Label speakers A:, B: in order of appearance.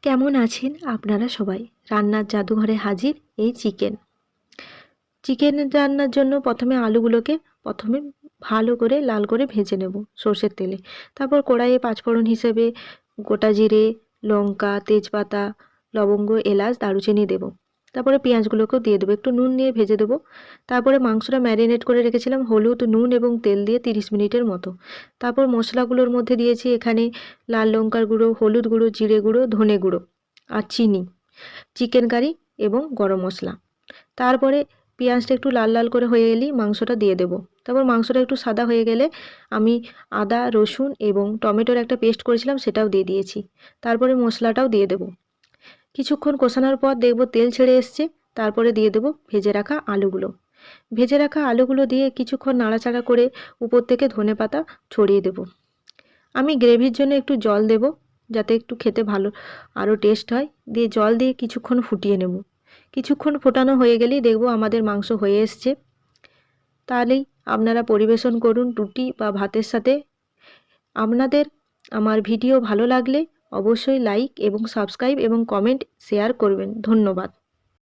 A: কেমন আছেন আপনারা সবাই? রান্নার জাদুঘরে হাজির এই চিকেন। চিকেন রান্নার জন্য প্রথমে ভালো করে লাল করে ভেজে নেব সর্ষের তেলে। তারপর কড়াইয়ে পাঁচফোড়ন হিসেবে গোটা জিরে, লঙ্কা, তেজপাতা, লবঙ্গ, এলাচ, দারুচিনি দেব। তারপরে পেঁয়াজগুলোকেও দিয়ে দেবো, একটু নুন দিয়ে ভেজে দেবো। তারপরে মাংসটা ম্যারিনেট করে রেখেছিলাম হলুদ, নুন এবং তেল দিয়ে 30 মিনিটের মতো। তারপর মশলাগুলোর মধ্যে দিয়েছি এখানে লাল লঙ্কার গুঁড়ো, হলুদ গুঁড়ো, জিরে গুঁড়ো, ধনে গুঁড়ো আর চিনি, চিকেন কারি এবং গরম মশলা। তারপরে পেঁয়াজটা একটু লাল লাল করে হয়ে এলেই মাংসটা দিয়ে দেবো। তারপর মাংসটা একটু সাদা হয়ে গেলে আমি আদা, রসুন এবং টমেটোর একটা পেস্ট করেছিলাম সেটাও দিয়ে দিয়েছি। তারপরে মশলাটাও দিয়ে দেবো। কিছুক্ষণ কষানোর পর দেখবো তেল ছেড়ে এসছে। তারপরে দিয়ে দেবো ভেজে রাখা আলুগুলো। ভেজে রাখা আলুগুলো দিয়ে কিছুক্ষণ নাড়াচাড়া করে উপর থেকে ধনেপাতা ছড়িয়ে দেবো। আমি গ্রেভির জন্য একটু জল দেব, যাতে একটু খেতে ভালো আরও টেস্ট হয়। দিয়ে জল দিয়ে কিছুক্ষণ ফুটিয়ে নেব। কিছুক্ষণ ফোটানো হয়ে গেলেই দেখব আমাদের মাংস হয়ে এসছে। তাহলেই আপনারা পরিবেশন করুন রুটি বা ভাতের সাথে। আপনাদের আমার ভিডিও ভালো লাগলে অবশ্যই লাইক এবং সাবস্ক্রাইব এবং কমেন্ট শেয়ার করবেন। ধন্যবাদ।